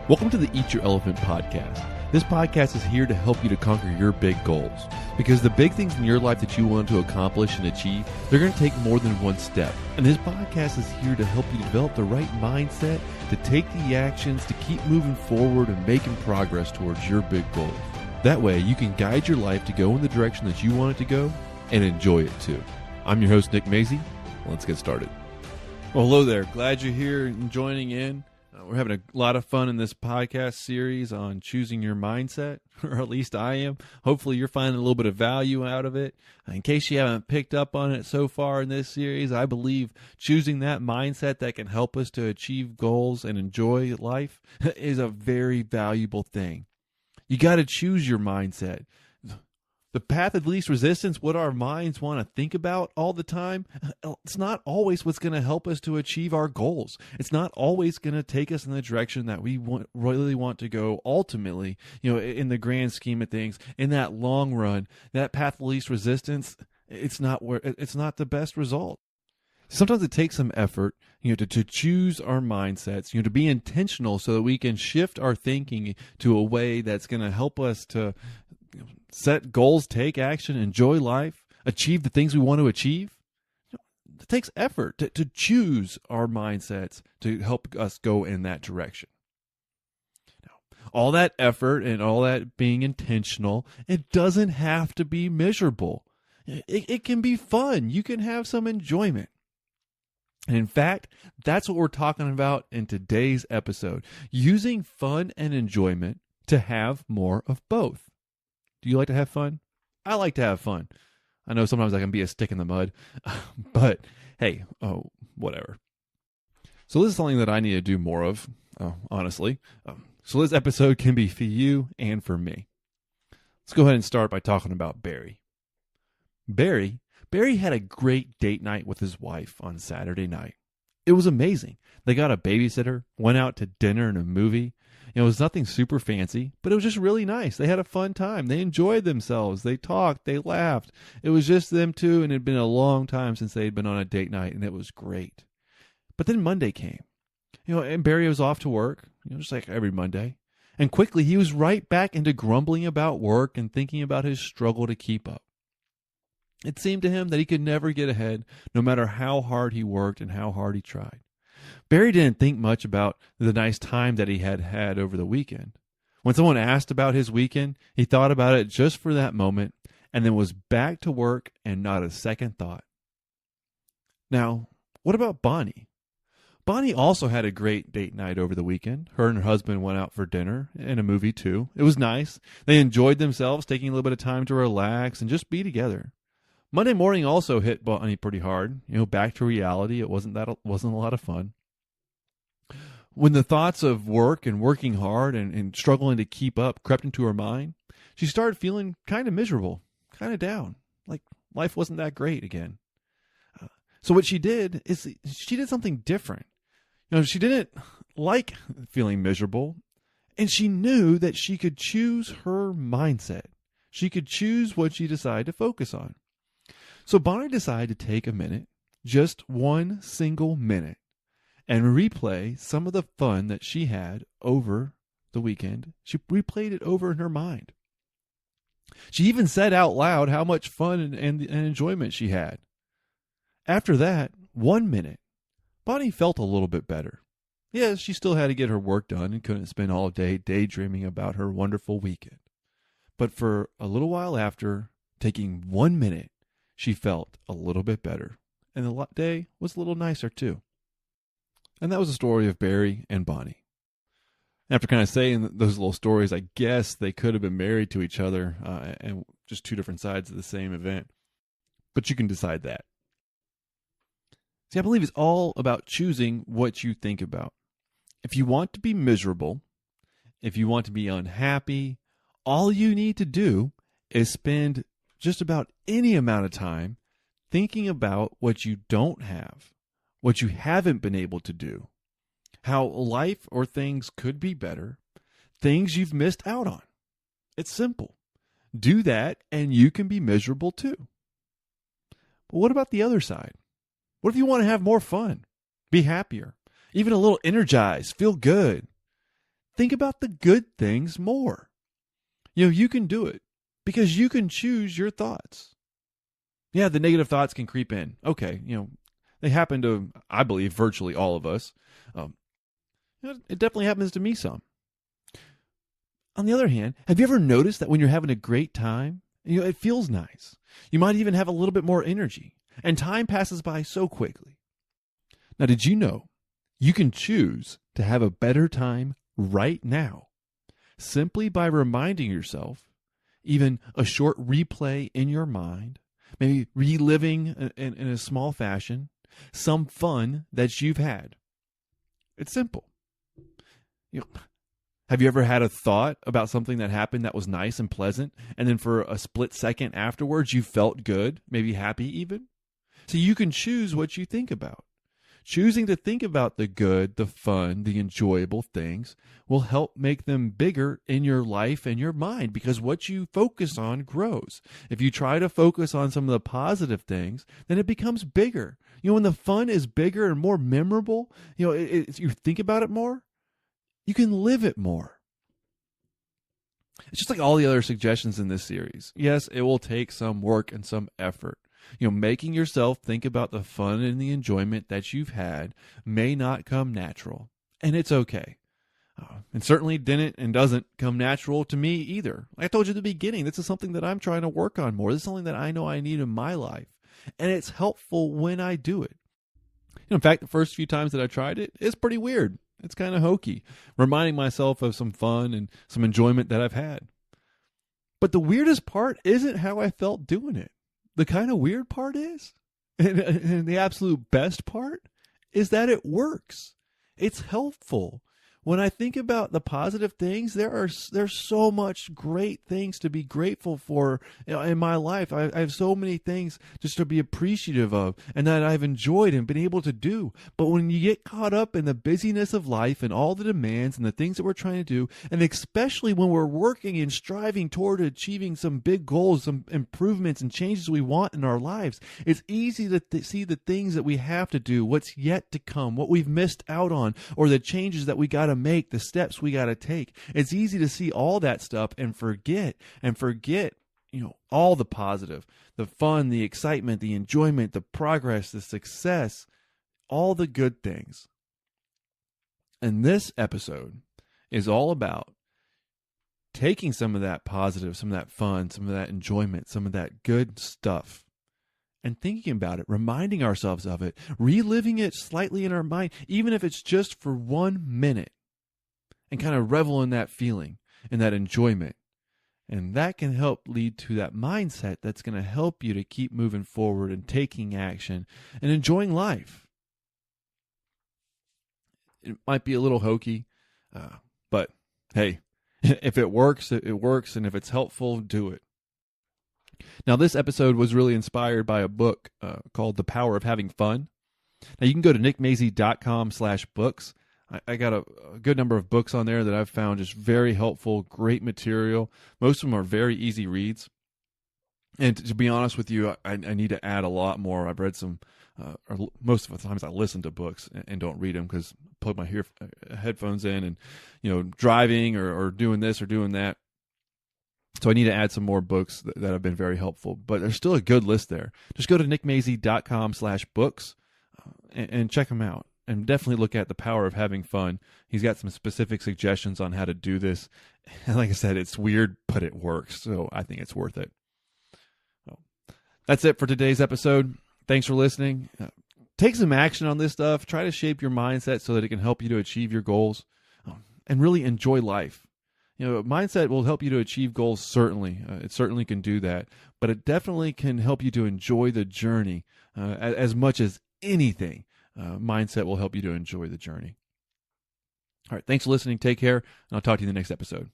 Welcome to the Eat Your Elephant podcast. This podcast is here to help you to conquer your big goals. Because the big things in your life that you want to accomplish and achieve, they're going to take more than one step. And this podcast is here to help you develop the right mindset, to take the actions, to keep moving forward and making progress towards your big goals. That way, you can guide your life to go in the direction that you want it to go and enjoy it too. I'm your host, Nick Mazie. Let's get started. Well, hello there. Glad you're here and joining in. We're having a lot of fun in this podcast series on choosing your mindset, or at least I am. Hopefully you're finding a little bit of value out of it. In case you haven't picked up on it so far in this series, I believe choosing that mindset that can help us to achieve goals and enjoy life is a very valuable thing. You got to choose your mindset. The path of least resistance, what our minds want to think about all the time, it's not always what's going to help us to achieve our goals. It's not always going to take us in the direction that we really want to go ultimately, in the grand scheme of things. In that long run, that path of least resistance, it's not the best result. Sometimes it takes some effort, to choose our mindsets, to be intentional so that we can shift our thinking to a way that's going to help us to set goals, take action, enjoy life, achieve the things we want to achieve. It takes effort to choose our mindsets to help us go in that direction. Now, all that effort and all that being intentional, it doesn't have to be miserable. It can be fun. You can have some enjoyment. And in fact, that's what we're talking about in today's episode, using fun and enjoyment to have more of both. Do you like to have fun? I like to have fun. I know sometimes I can be a stick in the mud, but hey, whatever. So this is something that I need to do more of, honestly. So this episode can be for you and for me. Let's go ahead and start by talking about Barry. Barry had a great date night with his wife on Saturday night. It was amazing. They got a babysitter, went out to dinner and a movie. It was nothing super fancy, but it was just really nice. They had a fun time. They enjoyed themselves. They talked. They laughed. It was just them two, and it had been a long time since they had been on a date night, and it was great. But then Monday came, and Barry was off to work, just like every Monday. And quickly, he was right back into grumbling about work and thinking about his struggle to keep up. It seemed to him that he could never get ahead, no matter how hard he worked and how hard he tried. Barry didn't think much about the nice time that he had had over the weekend. When someone asked about his weekend, he thought about it just for that moment and then was back to work and not a second thought. Now, what about Bonnie? Bonnie also had a great date night over the weekend. Her and her husband went out for dinner and a movie too. It was nice. They enjoyed themselves, taking a little bit of time to relax and just be together. Monday morning also hit Bonnie pretty hard. Back to reality. It wasn't a lot of fun. When the thoughts of work and working hard and struggling to keep up crept into her mind, she started feeling kind of miserable, kind of down, like life wasn't that great again. So what she did is she did something different. She didn't like feeling miserable, and she knew that she could choose her mindset. She could choose what she decided to focus on. So Bonnie decided to take a minute, just one single minute, and replay some of the fun that she had over the weekend. She replayed it over in her mind. She even said out loud how much fun and enjoyment she had. After that, 1 minute, Bonnie felt a little bit better. Yes, she still had to get her work done and couldn't spend all day daydreaming about her wonderful weekend. But for a little while after, taking 1 minute, she felt a little bit better. And the day was a little nicer too. And that was the story of Barry and Bonnie. After kind of saying those little stories, I guess they could have been married to each other and just two different sides of the same event. But you can decide that. See, I believe it's all about choosing what you think about. If you want to be miserable, if you want to be unhappy, all you need to do is spend just about any amount of time thinking about what you don't have, what you haven't been able to do, how life or things could be better, things you've missed out on. It's simple. Do that and you can be miserable too. But what about the other side? What if you want to have more fun, be happier, even a little energized, feel good? think about the good things more. You can do it because you can choose your thoughts. Yeah, the negative thoughts can creep in. Okay, they happen to, I believe, virtually all of us. It definitely happens to me some. On the other hand, have you ever noticed that when you're having a great time, it feels nice? You might even have a little bit more energy, and time passes by so quickly. Now, did you know you can choose to have a better time right now simply by reminding yourself, even a short replay in your mind, maybe reliving in a small fashion, some fun that you've had? It's simple. Have you ever had a thought about something that happened that was nice and pleasant, and then for a split second afterwards you felt good, maybe happy even? So you can choose what you think about. Choosing to think about the good, the fun, the enjoyable things will help make them bigger in your life and your mind, because what you focus on grows. If you try to focus on some of the positive things, then it becomes bigger. When the fun is bigger and more memorable, you think about it more, you can live it more. It's just like all the other suggestions in this series. Yes, it will take some work and some effort. Making yourself think about the fun and the enjoyment that you've had may not come natural, and it's okay. And certainly didn't and doesn't come natural to me either. Like I told you at the beginning, this is something that I'm trying to work on more. This is something that I know I need in my life, and it's helpful when I do it. In fact, the first few times that I tried it, it's pretty weird. It's kind of hokey, reminding myself of some fun and some enjoyment that I've had. But the weirdest part isn't how I felt doing it. The kind of weird part is, and the absolute best part, is that it works. It's helpful. When I think about the positive things, there's so much great things to be grateful for in my life. I have so many things just to be appreciative of and that I've enjoyed and been able to do. But when you get caught up in the busyness of life and all the demands and the things that we're trying to do, and especially when we're working and striving toward achieving some big goals, some improvements and changes we want in our lives, it's easy to see the things that we have to do, what's yet to come, what we've missed out on, or the changes that we got to make, the steps we got to take. It's easy to see all that stuff and forget, all the positive, the fun, the excitement, the enjoyment, the progress, the success, all the good things. And this episode is all about taking some of that positive, some of that fun, some of that enjoyment, some of that good stuff, and thinking about it, reminding ourselves of it, reliving it slightly in our mind, even if it's just for 1 minute, and kind of revel in that feeling and that enjoyment. And that can help lead to that mindset that's going to help you to keep moving forward and taking action and enjoying life. It might be a little hokey, but hey, if it works, it works. And if it's helpful, do it. Now, this episode was really inspired by a book called The Power of Having Fun. Now, you can go to nickmazy.com/books. I got a good number of books on there that I've found just very helpful, great material. Most of them are very easy reads. And to be honest with you, I need to add a lot more. I've read some, or most of the times I listen to books and don't read them because I put my headphones in and, driving or doing this or doing that. So I need to add some more books that have been very helpful. But there's still a good list there. Just go to nickmazy.com/books and check them out. And definitely look at The Power of Having Fun. He's got some specific suggestions on how to do this. And like I said, it's weird, but it works. So I think it's worth it. So that's it for today's episode. Thanks for listening. Take some action on this stuff. Try to shape your mindset so that it can help you to achieve your goals and really enjoy life. Mindset will help you to achieve goals, certainly. It certainly can do that. But it definitely can help you to enjoy the journey as much as anything. Mindset will help you to enjoy the journey. All right. Thanks for listening. Take care. And I'll talk to you in the next episode.